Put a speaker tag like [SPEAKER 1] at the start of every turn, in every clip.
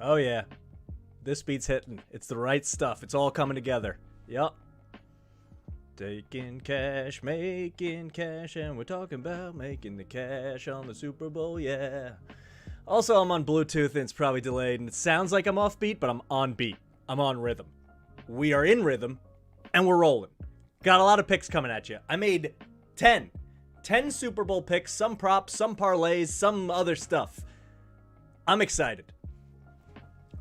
[SPEAKER 1] Oh, yeah. This beat's hitting. It's the right stuff. It's all coming together. Yup. Taking cash, making cash, and we're talking about making the cash on the Super Bowl, yeah. Also, I'm on Bluetooth, and it's probably delayed, and it sounds like I'm off beat, but I'm on beat. I'm on rhythm. We are in rhythm, and we're rolling. Got a lot of picks coming at you. I made 10 Super Bowl picks, some props, some parlays, some other stuff. I'm excited.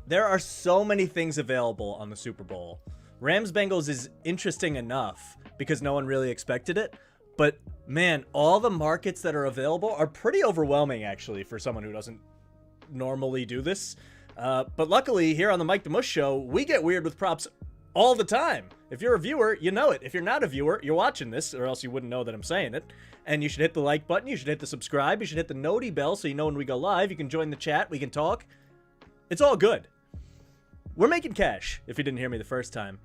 [SPEAKER 1] There are so many things available on the Super Bowl. Rams-Bengals is interesting enough because no one really expected it. But, man, all the markets that are available are pretty overwhelming, actually, for someone who doesn't normally do this. But luckily, here on the Mike the Mush Show, we get weird with props all the time. If you're a viewer, you know it. If you're not a viewer, you're watching this, or else you wouldn't know that I'm saying it. And you should hit the like button. You should hit the subscribe. You should hit the noti bell so you know when we go live. You can join the chat. We can talk. It's all good. We're making cash, if you didn't hear me the first time.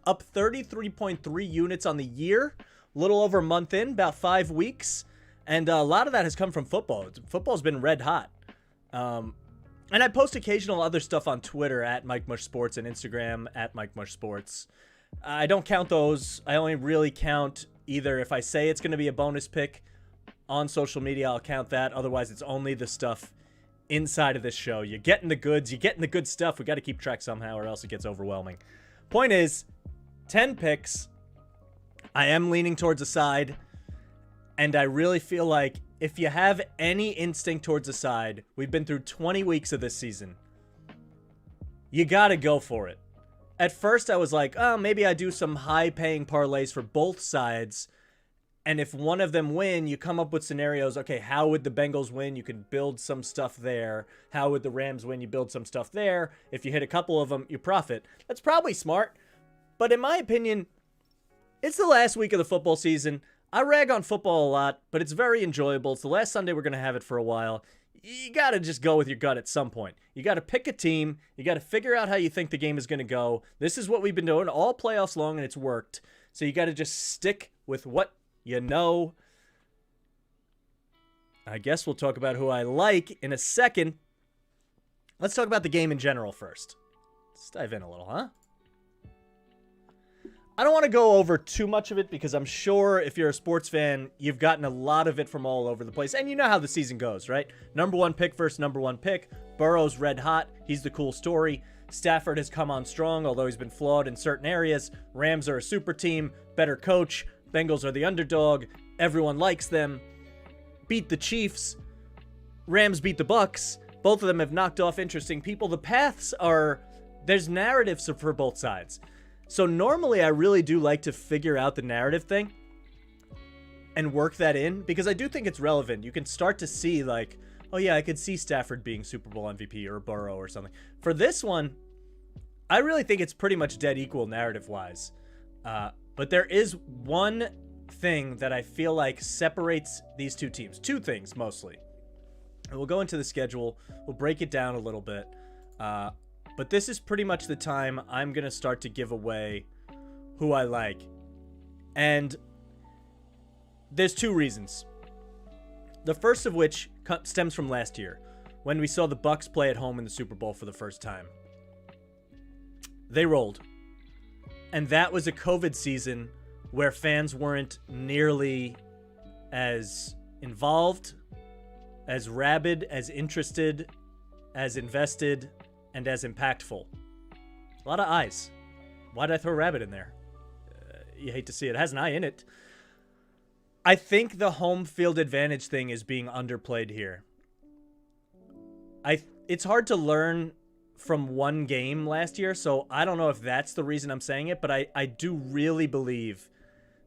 [SPEAKER 1] Up 33.3 units on the year. A little over a month in, about 5 weeks. And a lot of that has come from football. Football's been red hot. And I post occasional other stuff on Twitter at Mike Mush Sports and Instagram at Mike Mush Sports. I don't count those. I only really count either if I say it's going to be a bonus pick on social media, I'll count that. Otherwise, it's only the stuff inside of this show. You're getting the goods. You're getting the good stuff. We got to keep track somehow or else it gets overwhelming. Point is, 10 picks. I am leaning towards a side. And I really feel like if you have any instinct towards a side, we've been through 20 weeks of this season. You got to go for it. At first, I was like, oh, maybe I do some high-paying parlays for both sides. And if one of them win, you come up with scenarios. Okay, how would the Bengals win? You can build some stuff there. How would the Rams win? You build some stuff there. If you hit a couple of them, you profit. That's probably smart. But in my opinion, it's the last week of the football season. I rag on football a lot, but it's very enjoyable. It's the last Sunday we're going to have it for a while. You got to just go with your gut at some point. You got to pick a team. You got to figure out how you think the game is going to go. This is what we've been doing all playoffs long, and it's worked. So you got to just stick with what you know. I guess we'll talk about who I like in a second. Let's talk about the game in general first. Let's dive in a little, huh? I don't want to go over too much of it because I'm sure if you're a sports fan, you've gotten a lot of it from all over the place. And you know how the season goes, right? Number one pick versus number one pick. Burrow's red hot. He's the cool story. Stafford has come on strong, although he's been flawed in certain areas. Rams are a super team, better coach. Bengals are the underdog. Everyone likes them. Beat the Chiefs. Rams beat the Bucks. Both of them have knocked off interesting people. The paths are... There's narratives for both sides. So normally I really do like to figure out the narrative thing and work that in because I do think it's relevant. You can start to see like, oh yeah, I could see Stafford being Super Bowl MVP or Burrow or something. For this one, I really think it's pretty much dead equal narrative-wise. But there is one thing that I feel like separates these two teams. Two things, mostly. And we'll go into the schedule. We'll break it down a little bit. But this is pretty much the time I'm going to start to give away who I like. And there's two reasons. The first of which stems from last year, when we saw the Bucks play at home in the Super Bowl for the first time. They rolled. And that was a COVID season where fans weren't nearly as involved, as rabid, as interested, as invested, and as impactful. A lot of eyes. Why did I throw rabbit in there? You hate to see it. It has an eye in it. I think the home field advantage thing is being underplayed here. It's hard to learn from one game last year, so I don't know if that's the reason I'm saying it, but I do really believe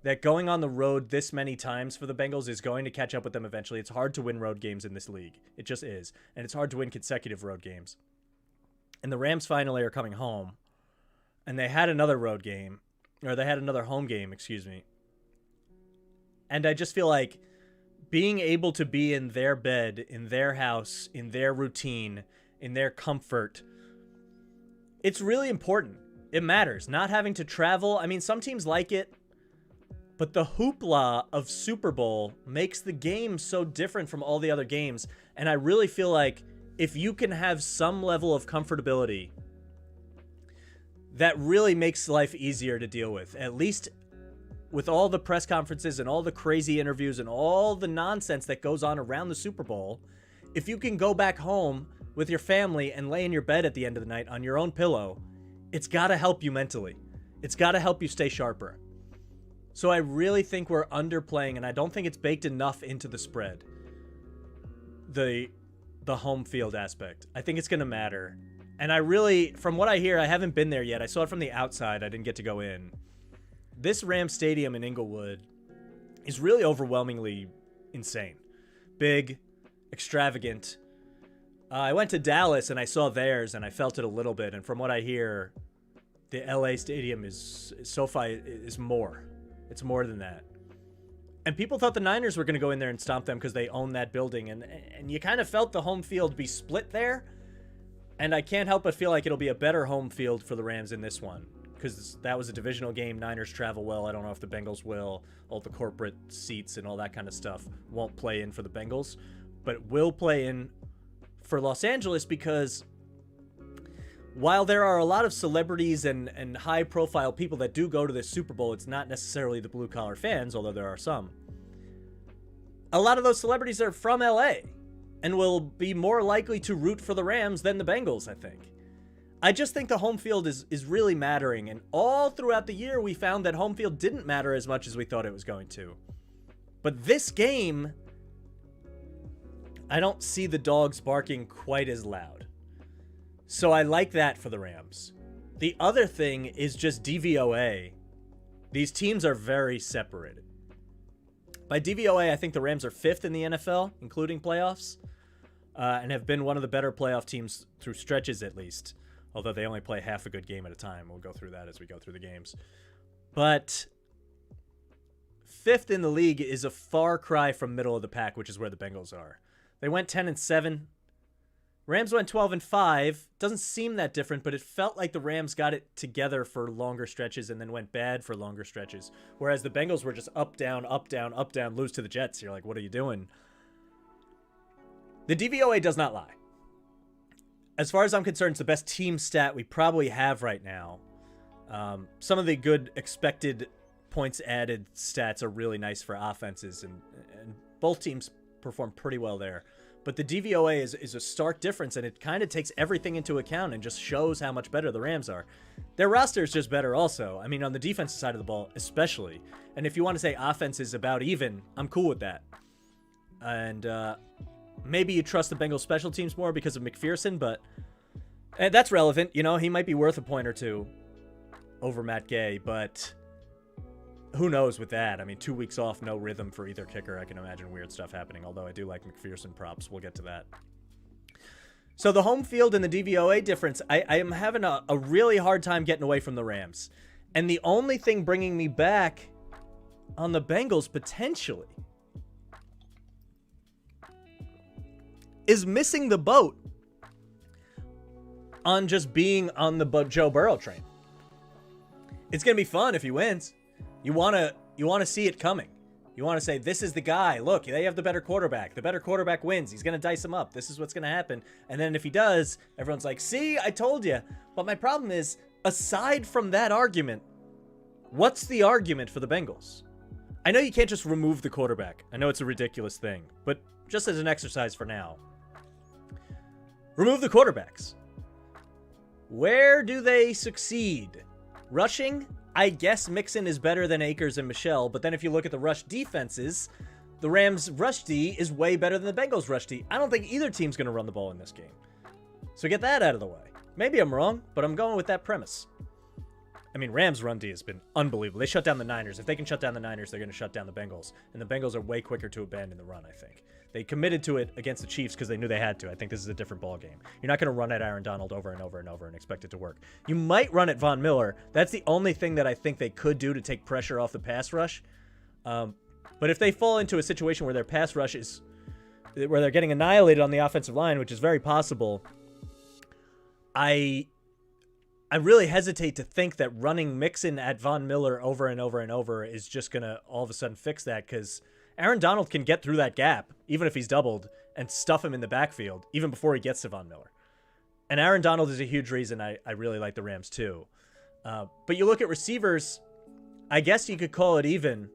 [SPEAKER 1] that going on the road this many times for the Bengals is going to catch up with them eventually. It's hard to win road games in this league. It just is. And it's hard to win consecutive road games. And the Rams finally are coming home. And they had another road game. Or they had another home game, excuse me. And I just feel like being able to be in their bed, in their house, in their routine, in their comfort, it's really important. It matters. Not having to travel. I mean, some teams like it. But the hoopla of Super Bowl makes the game so different from all the other games. And I really feel like if you can have some level of comfortability, that really makes life easier to deal with. At least with all the press conferences and all the crazy interviews and all the nonsense that goes on around the Super Bowl, if you can go back home with your family and lay in your bed at the end of the night on your own pillow, it's got to help you mentally. It's got to help you stay sharper. So I really think we're underplaying, and I don't think it's baked enough into the spread. The home field aspect. I think it's going to matter. And I really, from what I hear, I haven't been there yet. I saw it from the outside. I didn't get to go in. This Rams Stadium in Inglewood is really overwhelmingly insane. Big, extravagant. I went to Dallas and I saw theirs and I felt it a little bit. And from what I hear, the LA Stadium SoFi is more. It's more than that. And people thought the Niners were going to go in there and stomp them because they own that building. And you kind of felt the home field be split there. And I can't help but feel like it'll be a better home field for the Rams in this one. Because that was a divisional game. Niners travel well. I don't know if the Bengals will. All the corporate seats and all that kind of stuff won't play in for the Bengals. But it will play in for Los Angeles because while there are a lot of celebrities and high-profile people that do go to this Super Bowl, it's not necessarily the blue-collar fans, although there are some. A lot of those celebrities are from LA and will be more likely to root for the Rams than the Bengals, I think. I just think the home field is really mattering, and all throughout the year we found that home field didn't matter as much as we thought it was going to. But this game, I don't see the dogs barking quite as loud. So I like that for the Rams. The other thing is just DVOA. These teams are very separated. By DVOA, I think the Rams are 5th in the NFL, including playoffs, and have been one of the better playoff teams through stretches at least, although they only play half a good game at a time. We'll go through that as we go through the games. But 5th in the league is a far cry from middle of the pack, which is where the Bengals are. They went 10-7. Rams went 12-5. Doesn't seem that different, but it felt like the Rams got it together for longer stretches and then went bad for longer stretches. Whereas the Bengals were just up, down, up, down, up, down, lose to the Jets. You're like, what are you doing? The DVOA does not lie. As far as I'm concerned, it's the best team stat we probably have right now. Some of the good expected points added stats are really nice for offenses, and both teams perform pretty well there. But the DVOA is a stark difference, and it kind of takes everything into account and just shows how much better the Rams are. Their roster is just better also. I mean, on the defensive side of the ball especially. And if you want to say offense is about even, I'm cool with that. And maybe you trust the Bengals special teams more because of McPherson, but that's relevant. You know, he might be worth a point or two over Matt Gay, but who knows with that? I mean, 2 weeks off, no rhythm for either kicker. I can imagine weird stuff happening, although I do like McPherson props. We'll get to that. So the home field and the DVOA difference, I am having a really hard time getting away from the Rams. And the only thing bringing me back on the Bengals potentially is missing the boat on just being on the Joe Burrow train. It's going to be fun if he wins. You want to see it coming. You want to say, this is the guy. Look, they have the better quarterback. The better quarterback wins. He's going to dice him up. This is what's going to happen. And then if he does, everyone's like, see, I told you. But my problem is, aside from that argument, what's the argument for the Bengals? I know you can't just remove the quarterback. I know it's a ridiculous thing. But just as an exercise for now, remove the quarterbacks. Where do they succeed? Rushing? I guess Mixon is better than Akers and Michelle, but then if you look at the rush defenses, the Rams' rush D is way better than the Bengals' rush D. I don't think either team's going to run the ball in this game. So get that out of the way. Maybe I'm wrong, but I'm going with that premise. I mean, Rams' run D has been unbelievable. They shut down the Niners. If they can shut down the Niners, they're going to shut down the Bengals. And the Bengals are way quicker to abandon the run, I think. They committed to it against the Chiefs because they knew they had to. I think this is a different ball game. You're not going to run at Aaron Donald over and over and over and expect it to work. You might run at Von Miller. That's the only thing that I think they could do to take pressure off the pass rush. But if they fall into a situation where their pass rush is, where they're getting annihilated on the offensive line, which is very possible, I really hesitate to think that running Mixon at Von Miller over and over and over is just going to all of a sudden fix that, because Aaron Donald can get through that gap, even if he's doubled, and stuff him in the backfield, even before he gets to Von Miller. And Aaron Donald is a huge reason I really like the Rams too. But you look at receivers, I guess you could call it even.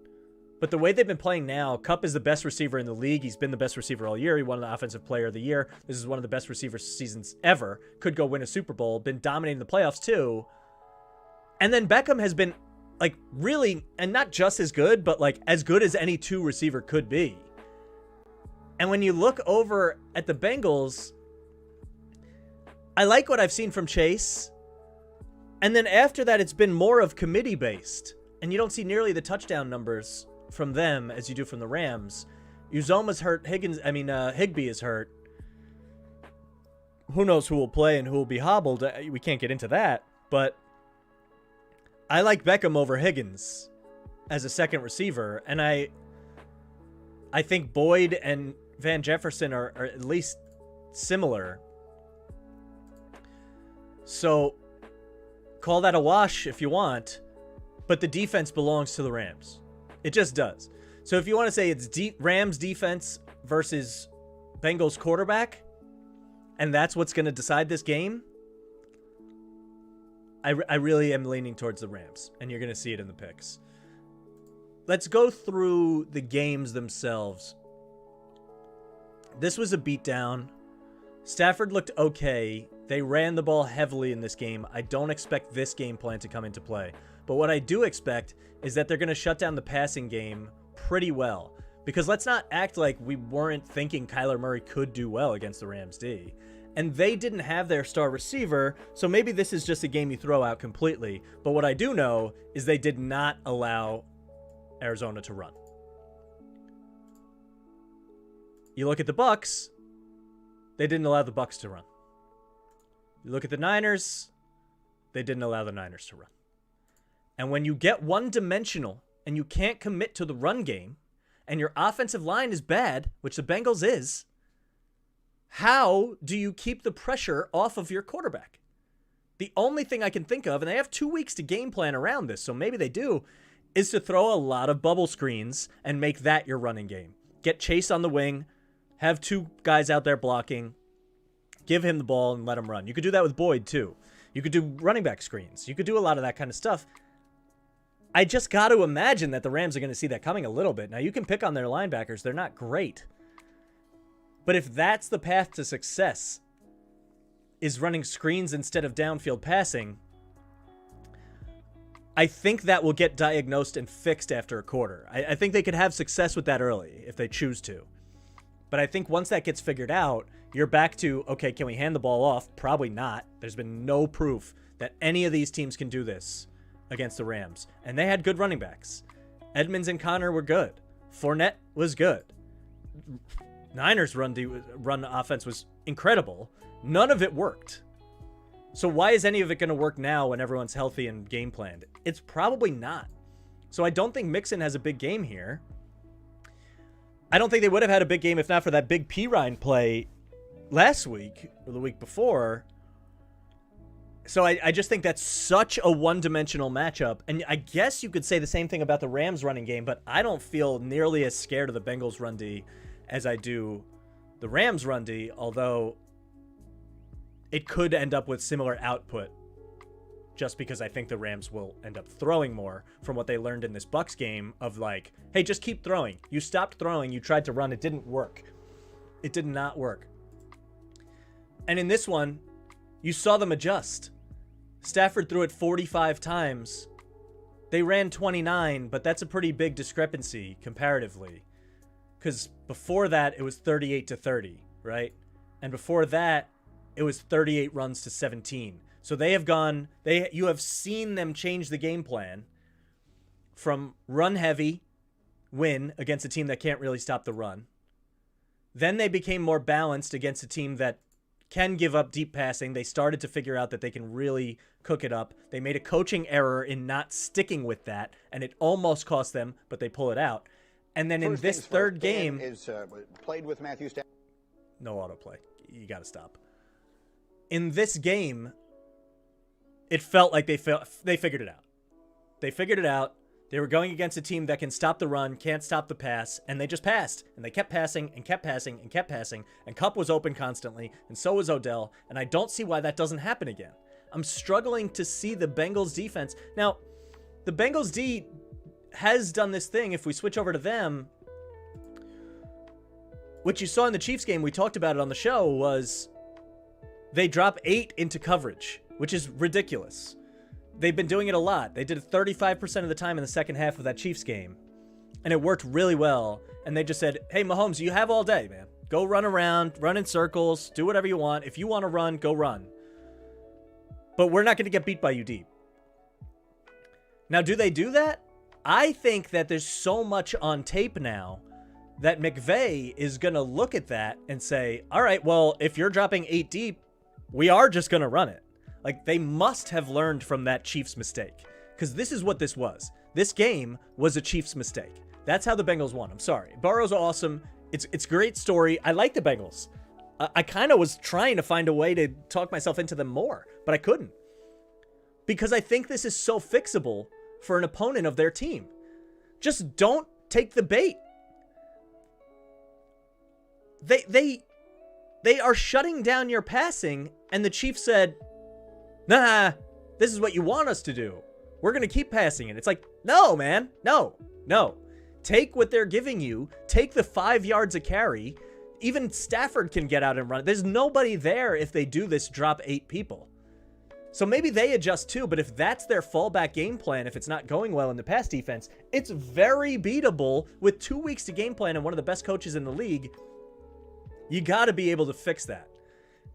[SPEAKER 1] But the way they've been playing now, Kupp is the best receiver in the league. He's been the best receiver all year. He won the Offensive Player of the Year. This is one of the best receiver seasons ever. Could go win a Super Bowl. Been dominating the playoffs too. And then Beckham has been like really, and not just as good, but like as good as any two receiver could be. And when you look over at the Bengals, I like what I've seen from Chase. And then after that, it's been more of committee based. And you don't see nearly the touchdown numbers from them as you do from the Rams. Uzoma's hurt. Higbee is hurt. Who knows who will play and who will be hobbled. We can't get into that. But I like Beckham over Higgins as a second receiver. And I think Boyd and Van Jefferson are at least similar. So call that a wash if you want. But the defense belongs to the Rams. It just does. So if you want to say it's Rams defense versus Bengals quarterback, and that's what's going to decide this game, I really am leaning towards the Rams, and you're going to see it in the picks. Let's go through the games themselves. This was a beatdown. Stafford looked okay. They ran the ball heavily in this game. I don't expect this game plan to come into play. But what I do expect is that they're going to shut down the passing game pretty well. Because let's not act like we weren't thinking Kyler Murray could do well against the Rams D. And they didn't have their star receiver, so maybe this is just a game you throw out completely. But what I do know is they did not allow Arizona to run. You look at the Bucs, they didn't allow the Bucs to run. You look at the Niners, they didn't allow the Niners to run. And when you get one-dimensional and you can't commit to the run game and your offensive line is bad, which the Bengals is, how do you keep the pressure off of your quarterback? The only thing I can think of, and they have 2 weeks to game plan around this, so maybe they do, is to throw a lot of bubble screens and make that your running game. Get Chase on the wing, have two guys out there blocking, give him the ball and let him run. You could do that with Boyd too. You could do running back screens. You could do a lot of that kind of stuff. I just got to imagine that the Rams are going to see that coming a little bit. Now, you can pick on their linebackers. They're not great. But if that's the path to success, is running screens instead of downfield passing, I think that will get diagnosed and fixed after a quarter. I think they could have success with that early if they choose to. But I think once that gets figured out, you're back to, okay, can we hand the ball off? Probably not. There's been no proof that any of these teams can do this against the Rams. And they had good running backs. Edmonds and Connor were good. Fournette was good. Niners run offense was incredible. None of it worked. So why is any of it going to work now when everyone's healthy and game planned? It's probably not. So I don't think Mixon has a big game here. I don't think they would have had a big game if not for that big Pirine play last week or the week before. So I just think that's such a one-dimensional matchup. And I guess you could say the same thing about the Rams running game, but I don't feel nearly as scared of the Bengals run D as I do the Rams run D, although it could end up with similar output just because I think the Rams will end up throwing more from what they learned in this Bucs game of like, hey, just keep throwing. You stopped throwing. You tried to run. It didn't work. It did not work. And in this one, you saw them adjust. Stafford threw it 45 times. They ran 29, but that's a pretty big discrepancy comparatively. Because before that, it was 38-30, right? And before that, it was 38 runs to 17. So they have gone, you have seen them change the game plan from run heavy, win against a team that can't really stop the run. Then they became more balanced against a team that can give up deep passing. They started to figure out that they can really cook it up. They made a coaching error in not sticking with that, and it almost cost them, but they pull it out. And then in this third game,
[SPEAKER 2] is played with Matthew Stafford.
[SPEAKER 1] No autoplay. You got to stop. In this game, it felt like they figured it out. They figured it out. They were going against a team that can stop the run, can't stop the pass, and they just passed. And they kept passing and kept passing and kept passing, and Kupp was open constantly, and so was Odell, and I don't see why that doesn't happen again. I'm struggling to see the Bengals defense. Now, the Bengals D has done this thing, if we switch over to them, what you saw in the Chiefs game, we talked about it on the show, was they drop 8 into coverage, which is ridiculous. They've been doing it a lot. They did it 35% of the time in the second half of that Chiefs game. And it worked really well. And they just said, hey, Mahomes, you have all day, man. Go run around, run in circles, do whatever you want. If you want to run, go run. But we're not going to get beat by you deep. Now, do they do that? I think that there's so much on tape now that McVay is going to look at that and say, all right, well, if you're dropping 8 deep, we are just going to run it. Like, they must have learned from that Chiefs mistake, because this is what this was. This game was a Chiefs mistake. That's how the Bengals won. I'm sorry. Burrow's awesome. It's a great story. I like the Bengals. I kind of was trying to find a way to talk myself into them more, but I couldn't. Because I think this is so fixable for an opponent of their team. Just don't take the bait. They are shutting down your passing, and the Chiefs said, nah, this is what you want us to do. We're going to keep passing it. It's like, no, man. No. Take what they're giving you. Take the 5 yards a carry. Even Stafford can get out and run. There's nobody there if they do this drop 8 people. So maybe they adjust too, but if that's their fallback game plan, if it's not going well in the pass defense, it's very beatable with 2 weeks to game plan and one of the best coaches in the league. You got to be able to fix that.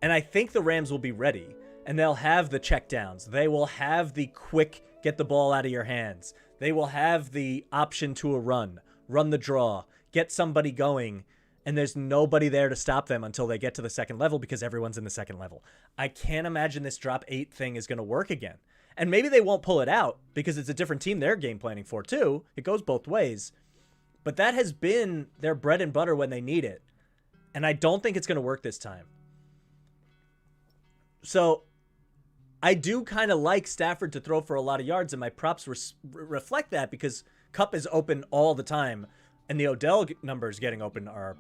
[SPEAKER 1] And I think the Rams will be ready. And they'll have the checkdowns. They will have the quick, get the ball out of your hands. They will have the option to a run the draw, get somebody going, and there's nobody there to stop them until they get to the second level because everyone's in the second level. I can't imagine this drop 8 thing is going to work again. And maybe they won't pull it out because it's a different team they're game planning for too. It goes both ways. But that has been their bread and butter when they need it. And I don't think it's going to work this time. So I do kind of like Stafford to throw for a lot of yards, and my props reflect that because Kupp is open all the time, and the Odell numbers getting open are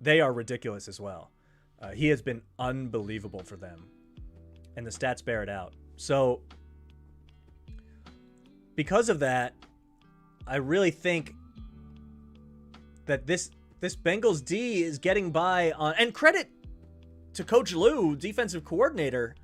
[SPEAKER 1] ridiculous as well. He has been unbelievable for them, and the stats bear it out. So because of that, I really think that this Bengals D is getting by on, and credit to Coach Lou, defensive coordinator.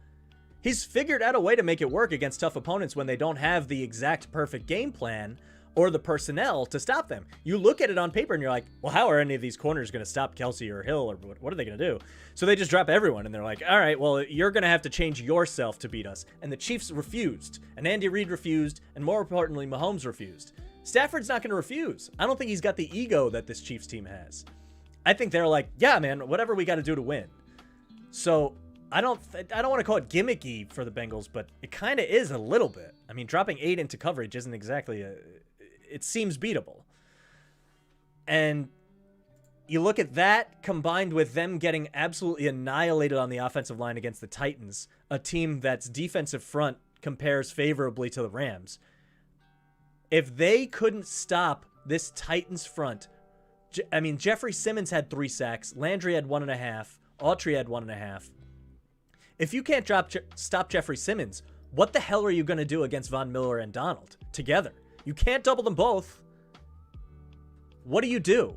[SPEAKER 1] He's figured out a way to make it work against tough opponents when they don't have the exact perfect game plan or the personnel to stop them. You look at it on paper and you're like, well, how are any of these corners going to stop Kelsey or Hill, or what are they going to do? So they just drop everyone and they're like, all right, well, you're going to have to change yourself to beat us. And the Chiefs refused, and Andy Reid refused, and more importantly, Mahomes refused. Stafford's not going to refuse. I don't think he's got the ego that this Chiefs team has. I think they're like, yeah, man, whatever we got to do to win. So I don't want to call it gimmicky for the Bengals, but it kind of is a little bit. I mean, dropping 8 into coverage isn't exactly it seems beatable. And you look at that combined with them getting absolutely annihilated on the offensive line against the Titans, a team that's defensive front compares favorably to the Rams. If they couldn't stop this Titans front, I mean, Jeffrey Simmons had 3 sacks, Landry had 1.5, Autry had 1.5. If you can't stop Jeffrey Simmons, what the hell are you going to do against Von Miller and Donald together? You can't double them both. What do you do?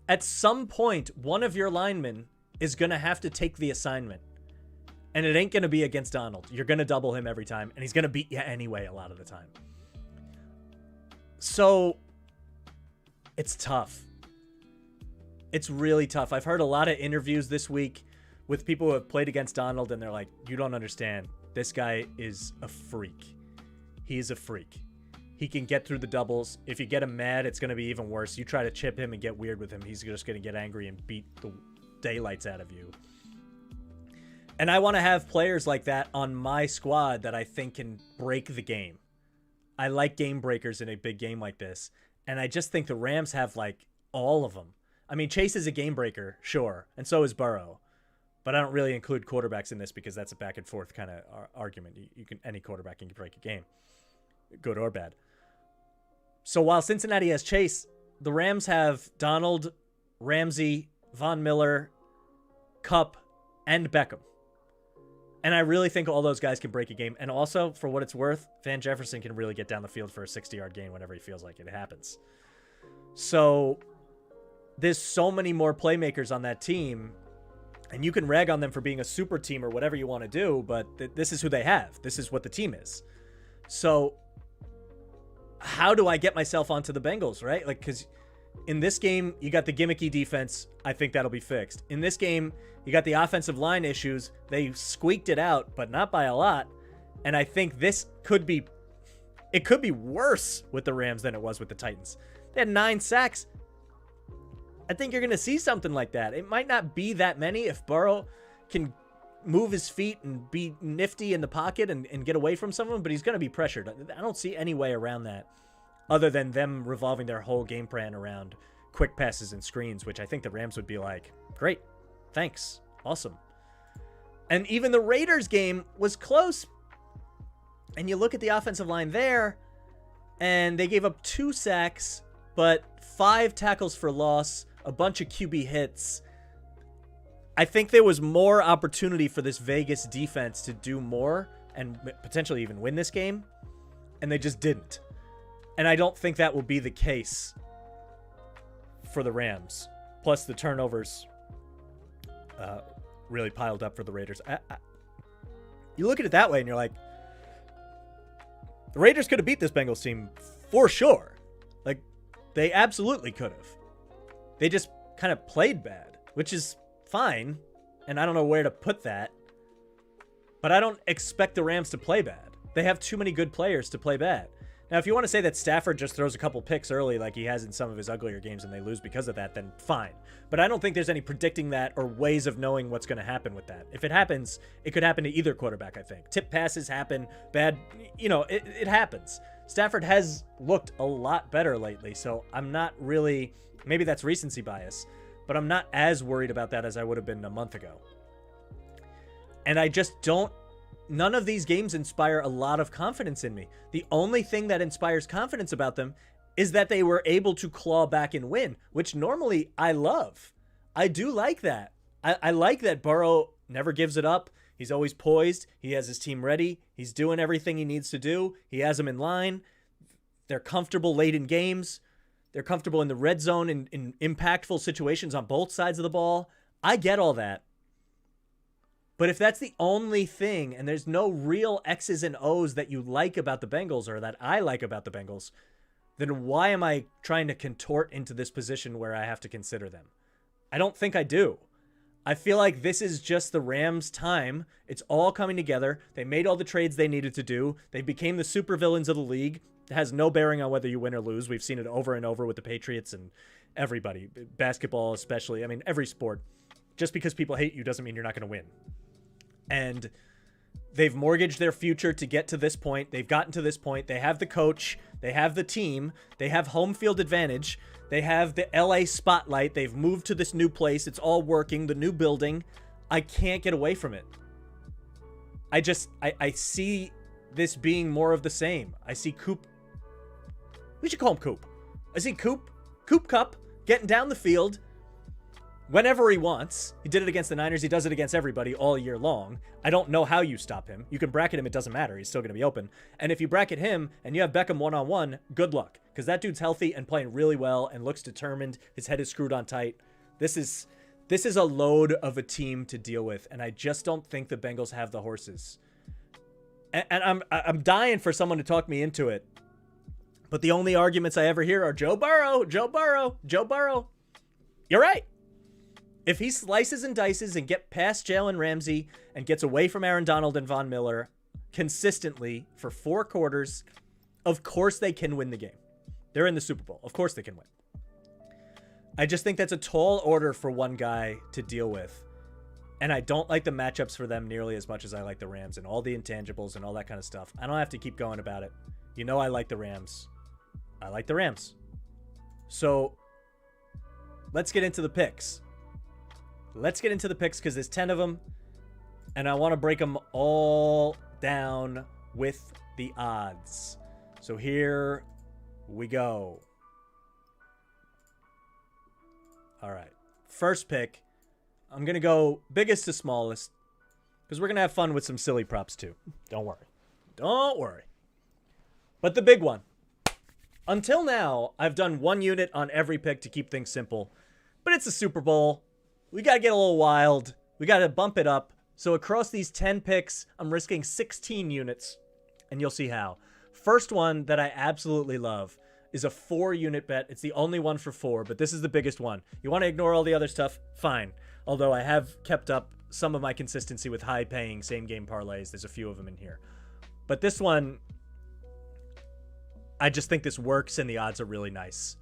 [SPEAKER 1] At some point, one of your linemen is going to have to take the assignment. And it ain't going to be against Donald. You're going to double him every time, and he's going to beat you anyway a lot of the time. So, it's tough. It's really tough. I've heard a lot of interviews this week with people who have played against Donald, and they're like, you don't understand. This guy is a freak. He is a freak. He can get through the doubles. If you get him mad, it's going to be even worse. You try to chip him and get weird with him, he's just going to get angry and beat the daylights out of you. And I want to have players like that on my squad that I think can break the game. I like game breakers in a big game like this. And I just think the Rams have, like, all of them. I mean, Chase is a game breaker, sure, and so is Burrow. But I don't really include quarterbacks in this because that's a back and forth kind of argument. You can, any quarterback can break a game, good or bad. So while Cincinnati has Chase, the Rams have Donald, Ramsey, Von Miller, Kupp, and Beckham. And I really think all those guys can break a game. And also, for what it's worth, Van Jefferson can really get down the field for a 60-yard gain whenever he feels like it happens. So there's so many more playmakers on that team, and you can rag on them for being a super team or whatever you want to do, but this is who they have. This is what the team is. So how do I get myself onto the Bengals, right? Like, because in this game, you got the gimmicky defense. I think that'll be fixed. In this game, you got the offensive line issues. They squeaked it out, but not by a lot. And I think this could be worse with the Rams than it was with the Titans. They had 9 sacks. I think you're going to see something like that. It might not be that many if Burrow can move his feet and be nifty in the pocket and get away from someone, but he's going to be pressured. I don't see any way around that other than them revolving their whole game plan around quick passes and screens, which I think the Rams would be like, great, thanks, awesome. And even the Raiders game was close. And you look at the offensive line there, and they gave up 2 sacks, but 5 tackles for loss, a bunch of QB hits. I think there was more opportunity for this Vegas defense to do more and potentially even win this game, and they just didn't. And I don't think that will be the case for the Rams. Plus, the turnovers really piled up for the Raiders. You look at it that way, and you're like, the Raiders could have beat this Bengals team for sure. Like, they absolutely could have. They just kind of played bad, which is fine, and I don't know where to put that. But I don't expect the Rams to play bad. They have too many good players to play bad. Now, if you want to say that Stafford just throws a couple picks early like he has in some of his uglier games and they lose because of that, then fine. But I don't think there's any predicting that or ways of knowing what's going to happen with that. If it happens, it could happen to either quarterback, I think. Tip passes happen, bad, it happens. Stafford has looked a lot better lately, so I'm not really, maybe that's recency bias, but I'm not as worried about that as I would have been a month ago. And I just don't, none of these games inspire a lot of confidence in me. The only thing that inspires confidence about them is that they were able to claw back and win, which normally I love. I do like that. I like that Burrow never gives it up. He's always poised. He has his team ready. He's doing everything he needs to do. He has them in line. They're comfortable late in games. They're comfortable in the red zone in impactful situations on both sides of the ball. I get all that. But if that's the only thing, and there's no real X's and O's that you like about the Bengals or that I like about the Bengals, then why am I trying to contort into this position where I have to consider them? I don't think I do. I feel like this is just the Rams' time. It's all coming together. They made all the trades they needed to do. They became the supervillains of the league. It has no bearing on whether you win or lose. We've seen it over and over with the Patriots and everybody. Basketball especially. I mean, every sport. Just because people hate you doesn't mean you're not going to win. And they've mortgaged their future to get to this point. They've gotten to this point. They have the coach. They have the team. They have home field advantage. They have the LA spotlight. They've moved to this new place. It's all working. The new building. I can't get away from it. I see this being more of the same. I see Coop. We should call him Coop. I see Coop Kupp getting down the field whenever he wants. He did it against the Niners. He does it against everybody all year long. I don't know how you stop him. You can bracket him. It doesn't matter. He's still going to be open. And if you bracket him and you have Beckham one-on-one, good luck. Because that dude's healthy and playing really well and looks determined. His head is screwed on tight. This is a load of a team to deal with. And I just don't think the Bengals have the horses. And I'm dying for someone to talk me into it. But the only arguments I ever hear are Joe Burrow, Joe Burrow, Joe Burrow. You're right. If he slices and dices and get past Jalen Ramsey and gets away from Aaron Donald and Von Miller consistently for 4 quarters, of course they can win the game. They're in the Super Bowl. Of course they can win. I just think that's a tall order for one guy to deal with. And I don't like the matchups for them nearly as much as I like the Rams and all the intangibles and all that kind of stuff. I don't have to keep going about it. You know I like the Rams. I like the Rams. So let's get into the picks. Let's get into the picks because there's 10 of them. And I want to break them all down with the odds. So here we go. All right. First pick. I'm going to go biggest to smallest because we're going to have fun with some silly props too. Don't worry. Don't worry. But the big one. Until now, I've done 1 unit on every pick to keep things simple. But it's a Super Bowl. We got to get a little wild. We got to bump it up. So across these 10 picks, I'm risking 16 units. And you'll see how. First one that I absolutely love is a 4-unit bet. It's the only one for 4, but this is the biggest one. You want to ignore all the other stuff? Fine. Although I have kept up some of my consistency with high-paying same-game parlays. There's a few of them in here. But this one, I just think this works and the odds are really nice.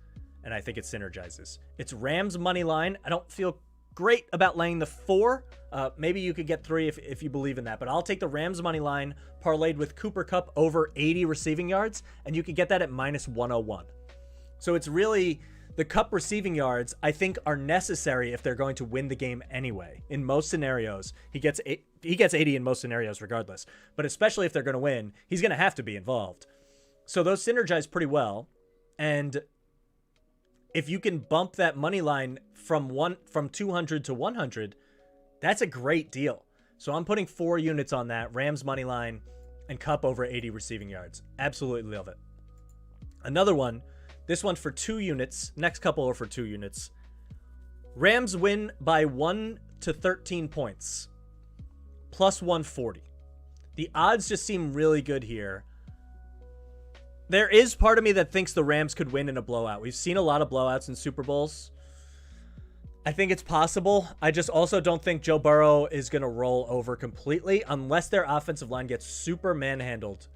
[SPEAKER 1] And I think it synergizes. It's Rams money line. I don't feel great about laying the 4. Maybe you could get 3 if you believe in that. But I'll take the Rams money line parlayed with Cooper Kupp over 80 receiving yards. And you could get that at minus 101. So it's really the Kupp receiving yards, I think, are necessary if they're going to win the game anyway. In most scenarios, he gets 80 in most scenarios regardless. But especially if they're going to win, he's going to have to be involved. So those synergize pretty well. And if you can bump that money line from 200 to 100, that's a great deal. So I'm putting 4 units on that. Rams money line and Kupp over 80 receiving yards. Absolutely love it. Another one, this one for 2 units. Next couple are for 2 units. Rams win by 1 to 13 points. Plus 140. The odds just seem really good here. There is part of me that thinks the Rams could win in a blowout. We've seen a lot of blowouts in Super Bowls. I think it's possible. I just also don't think Joe Burrow is going to roll over completely unless their offensive line gets super manhandled.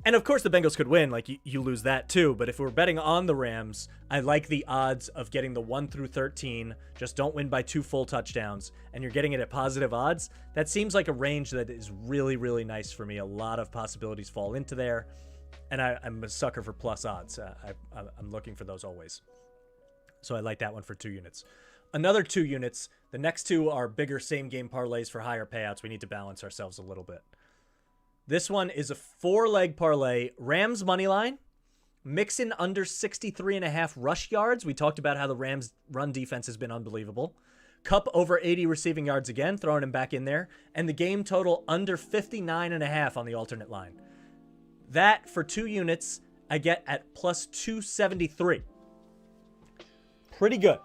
[SPEAKER 1] And of course the Bengals could win. Like you lose that too. But if we're betting on the Rams, I like the odds of getting the 1 through 13. Just don't win by 2 full touchdowns. And you're getting it at positive odds. That seems like a range that is really, really nice for me. A lot of possibilities fall into there. And I'm a sucker for plus odds. I'm looking for those always. So I like that one for 2 units. Another 2 units. The next 2 are bigger same-game parlays for higher payouts. We need to balance ourselves a little bit. This one is a 4-leg parlay. Rams money line. Mix in under 63.5 rush yards. We talked about how the Rams run defense has been unbelievable. Kupp over 80 receiving yards again, throwing him back in there. And the game total under 59.5 on the alternate line. That, for 2 units, I get at plus 273. Pretty good.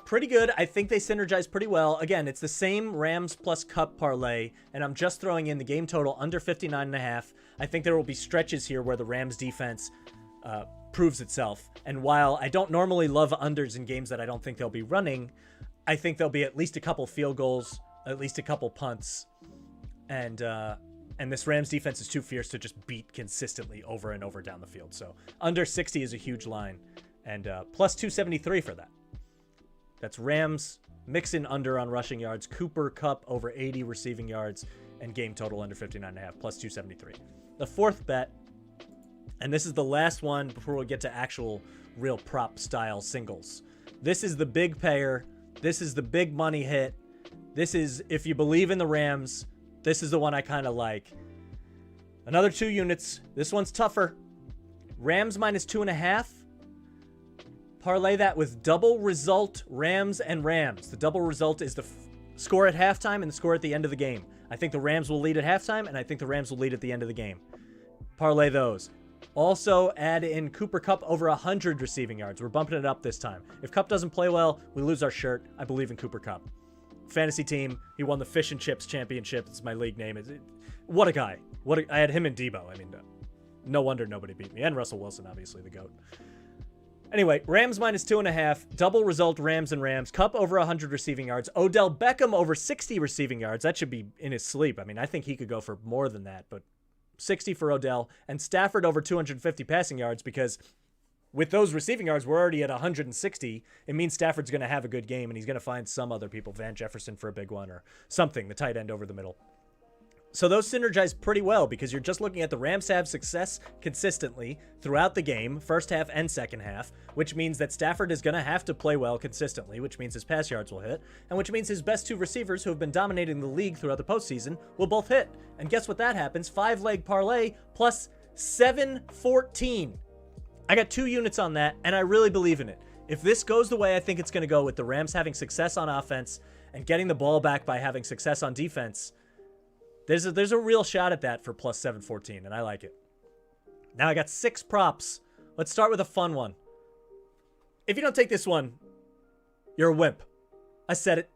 [SPEAKER 1] Pretty good. I think they synergize pretty well. Again, it's the same Rams plus Kupp parlay, and I'm just throwing in the game total under 59.5. I think there will be stretches here where the Rams defense proves itself. And while I don't normally love unders in games that I don't think they'll be running, I think there'll be at least a couple field goals, at least a couple punts, and this Rams defense is too fierce to just beat consistently over and over down the field. So under 60 is a huge line. And plus 273 for that. That's Rams, mix in under on rushing yards, Cooper Kupp over 80 receiving yards, and game total under 59.5, plus 273. The 4th bet, and this is the last one before we get to actual real prop style singles. This is the big payer. This is the big money hit. This is, if you believe in the Rams, this is the one I kind of like. Another 2 units. This one's tougher. Rams minus 2.5. Parlay that with double result Rams and Rams. The double result is the score at halftime and the score at the end of the game. I think the Rams will lead at halftime, and I think the Rams will lead at the end of the game. Parlay those. Also add in Cooper Kupp over 100 receiving yards. We're bumping it up this time. If Kupp doesn't play well, we lose our shirt. I believe in Cooper Kupp. Fantasy team. He won the Fish and Chips championship. It's my league name. What a guy. I had him and Debo. I mean, no wonder nobody beat me. And Russell Wilson, obviously, the GOAT. Anyway, Rams minus 2.5. Double result Rams and Rams. Kupp over 100 receiving yards. Odell Beckham over 60 receiving yards. That should be in his sleep. I mean, I think he could go for more than that, but 60 for Odell. And Stafford over 250 passing yards, because with those receiving yards, we're already at 160. It means Stafford's going to have a good game, and he's going to find some other people, Van Jefferson for a big one or something, the tight end over the middle. So those synergize pretty well, because you're just looking at the Rams have success consistently throughout the game, first half and second half, which means that Stafford is going to have to play well consistently, which means his pass yards will hit, and which means his best 2 receivers who have been dominating the league throughout the postseason will both hit. And guess what that happens? 5-leg parlay plus 714. I got 2 units on that, and I really believe in it. If this goes the way I think it's going to go, with the Rams having success on offense and getting the ball back by having success on defense, there's a real shot at that for plus 714, and I like it. Now I got 6 props. Let's start with a fun one. If you don't take this one, you're a wimp. I said it.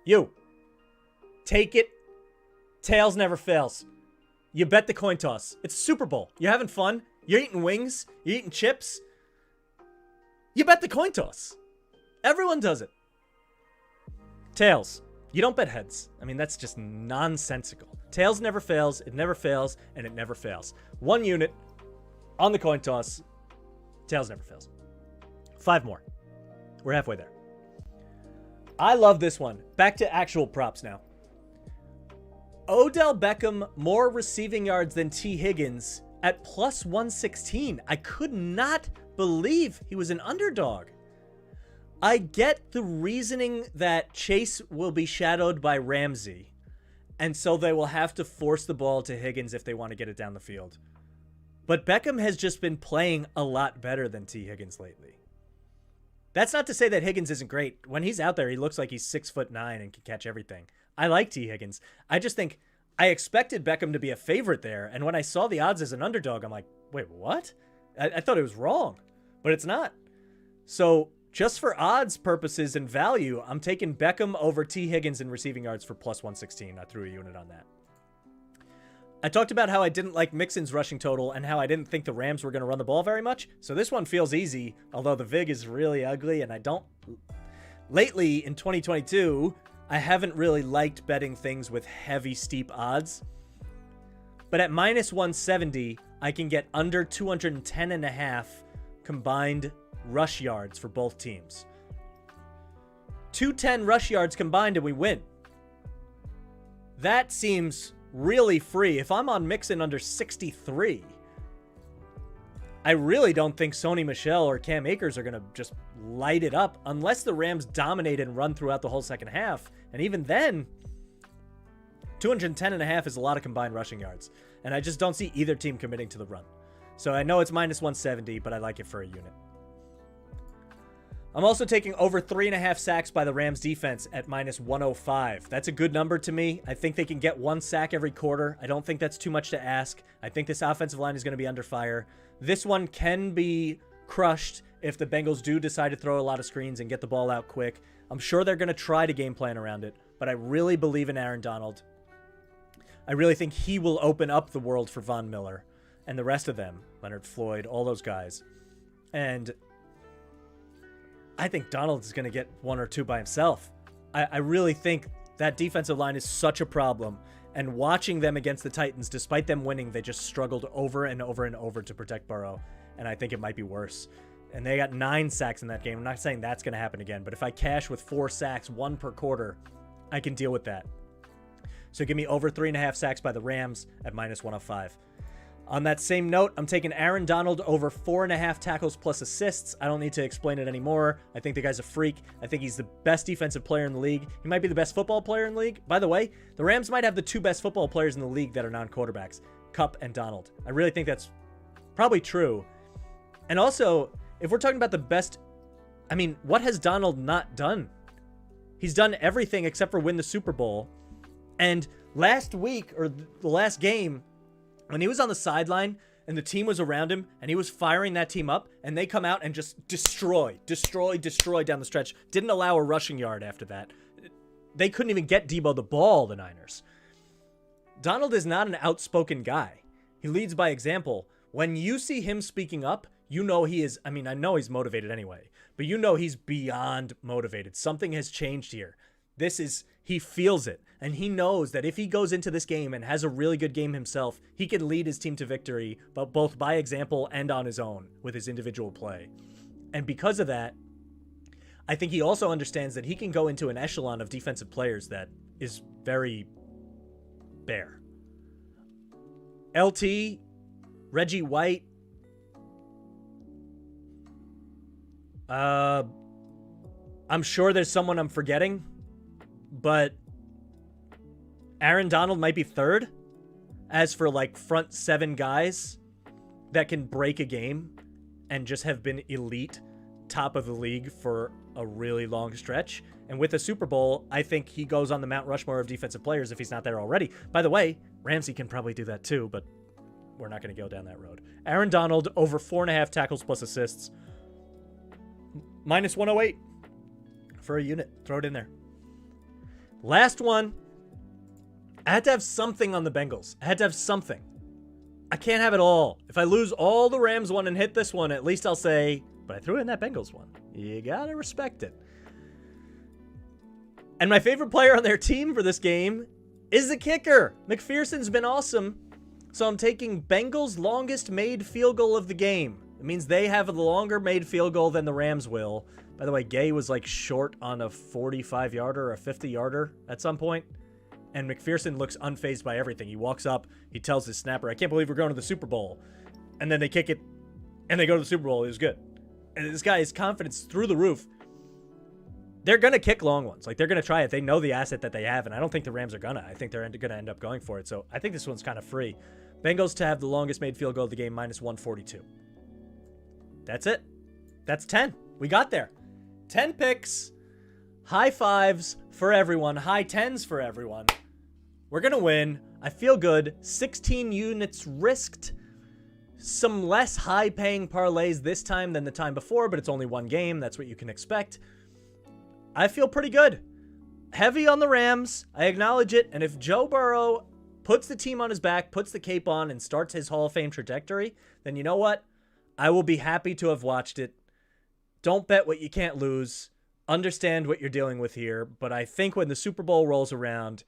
[SPEAKER 1] You. Take it. Tails never fails. You bet the coin toss. It's Super Bowl. You're having fun. You're eating wings. You're eating chips. You bet the coin toss. Everyone does it. Tails. You don't bet heads. I mean, that's just nonsensical. Tails never fails. It never fails. And it never fails. 1 unit on the coin toss. Tails never fails. 5 more. We're halfway there. I love this one. Back to actual props now. Odell Beckham more receiving yards than T. Higgins at plus 116. I could not believe he was an underdog. I get the reasoning that Chase will be shadowed by Ramsey, and so they will have to force the ball to Higgins if they want to get it down the field. But Beckham has just been playing a lot better than T. Higgins lately. That's not to say that Higgins isn't great. When he's out there, he looks like he's 6'9" and can catch everything. I like T. Higgins. I just think I expected Beckham to be a favorite there, and when I saw the odds as an underdog, I'm like, wait, what? I thought it was wrong, but it's not. So just for odds purposes and value, I'm taking Beckham over T. Higgins in receiving yards for plus 116. I threw a unit on that. I talked about how I didn't like Mixon's rushing total and how I didn't think the Rams were going to run the ball very much. So this one feels easy, although the VIG is really ugly, and I don't... Lately, in 2022, I haven't really liked betting things with heavy, steep odds. But at minus 170, I can get under 210.5 combined rush yards for both teams. 210 rush yards combined and we win. That seems really free. If I'm on Mixon under 63, I really don't think Sony Michel or Cam Akers are going to just light it up unless the Rams dominate and run throughout the whole second half. And even then, 210.5 is a lot of combined rushing yards. And I just don't see either team committing to the run. So I know it's minus 170, but I like it for a unit. I'm also taking over 3.5 sacks by the Rams defense at minus 105. That's a good number to me. I think they can get 1 sack every quarter. I don't think that's too much to ask. I think this offensive line is going to be under fire. This one can be crushed if the Bengals do decide to throw a lot of screens and get the ball out quick. I'm sure they're going to try to game plan around it, but I really believe in Aaron Donald. I really think he will open up the world for Von Miller and the rest of them, Leonard Floyd, all those guys. And I think Donald is going to get 1 or 2 by himself. I really think that defensive line is such a problem. And watching them against the Titans, despite them winning, they just struggled over and over and over to protect Burrow. And I think it might be worse. And they got 9 sacks in that game. I'm not saying that's going to happen again, but if I cash with 4 sacks, 1 per quarter, I can deal with that. So give me over 3.5 sacks by the Rams at minus 105. On that same note, I'm taking Aaron Donald over 4.5 tackles plus assists. I don't need to explain it anymore. I think the guy's a freak. I think he's the best defensive player in the league. He might be the best football player in the league. By the way, the Rams might have the 2 best football players in the league that are non-quarterbacks, Kupp and Donald. I really think that's probably true. And also, if we're talking about the best, I mean, what has Donald not done? He's done everything except for win the Super Bowl. And last week, or the last game, when he was on the sideline and the team was around him and he was firing that team up and they come out and just destroy down the stretch. Didn't allow a rushing yard after that. They couldn't even get Debo the ball, the Niners. Donald is not an outspoken guy. He leads by example. When you see him speaking up, you know he is, I mean, I know he's motivated anyway, but you know he's beyond motivated. Something has changed here. He feels it. And he knows that if he goes into this game and has a really good game himself, he can lead his team to victory, but both by example and on his own with his individual play. And because of that, I think he also understands that he can go into an echelon of defensive players that is very bare. LT, Reggie White, I'm sure there's someone I'm forgetting, but Aaron Donald might be third. As for like front 7 guys that can break a game and just have been elite, top of the league for a really long stretch. And with a Super Bowl, I think he goes on the Mount Rushmore of defensive players if he's not there already. By the way, Ramsey can probably do that too, but we're not going to go down that road. Aaron Donald, over 4.5 tackles plus assists. Minus 108 for a unit. Throw it in there. Last one. I had to have something on the Bengals. I had to have something. I can't have it all. If I lose all the Rams one and hit this one, at least I'll say, but I threw in that Bengals one. You gotta respect it. And my favorite player on their team for this game is the kicker. McPherson's been awesome. So I'm taking Bengals' longest made field goal of the game. It means they have a longer made field goal than the Rams will. By the way, Gay was like short on a 45-yarder or a 50-yarder at some point. And McPherson looks unfazed by everything. He walks up, he tells his snapper, I can't believe we're going to the Super Bowl. And then they kick it, and they go to the Super Bowl. It was good. And this guy's confidence through the roof. They're going to kick long ones. Like, they're going to try it. They know the asset that they have, and I don't think the Rams are going to. I think they're going to end up going for it. So I think this one's kind of free. Bengals to have the longest made field goal of the game, minus 142. That's it. That's 10. We got there. 10 picks. High fives for everyone. High tens for everyone. We're going to win. I feel good. 16 units risked. Some less high-paying parlays this time than the time before, but it's only one game. That's what you can expect. I feel pretty good. Heavy on the Rams. I acknowledge it. And if Joe Burrow puts the team on his back, puts the cape on, and starts his Hall of Fame trajectory, then you know what? I will be happy to have watched it. Don't bet what you can't lose. Understand what you're dealing with here. But I think when the Super Bowl rolls around,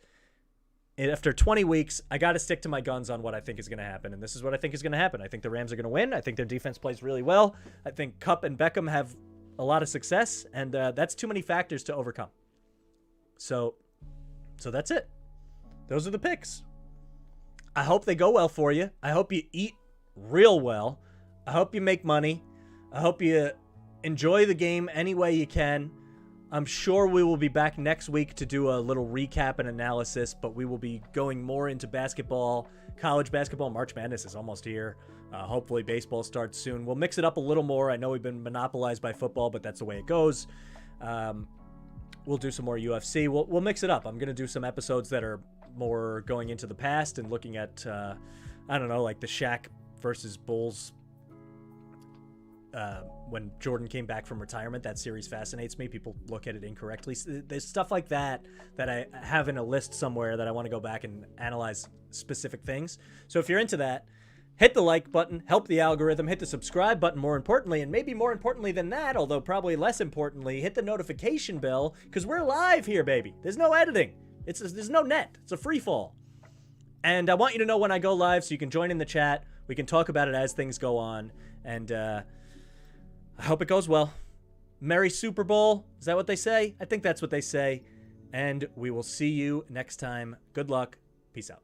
[SPEAKER 1] after 20 weeks, I got to stick to my guns on what I think is going to happen. And this is what I think is going to happen. I think the Rams are going to win. I think their defense plays really well. I think Kupp and Beckham have a lot of success. And that's too many factors to overcome. So that's it. Those are the picks. I hope they go well for you. I hope you eat real well. I hope you make money. I hope you enjoy the game any way you can. I'm sure we will be back next week to do a little recap and analysis, but we will be going more into basketball, college basketball. March Madness is almost here. Hopefully baseball starts soon. We'll mix it up a little more. I know we've been monopolized by football, but that's the way it goes. We'll do some more UFC. We'll mix it up. I'm going to do some episodes that are more going into the past and looking at, I don't know, like the Shaq versus Bulls when Jordan came back from retirement. That series fascinates me. People look at it incorrectly. There's stuff like that I have in a list somewhere that I want to go back and analyze specific things. So if you're into that, hit the like button, help the algorithm, hit the subscribe button more importantly, and maybe more importantly than that, although probably less importantly, hit the notification bell, because we're live here, baby. There's no editing. There's no net. It's a free fall. And I want you to know when I go live so you can join in the chat. We can talk about it as things go on. And I hope it goes well. Merry Super Bowl. Is that what they say? I think that's what they say. And we will see you next time. Good luck. Peace out.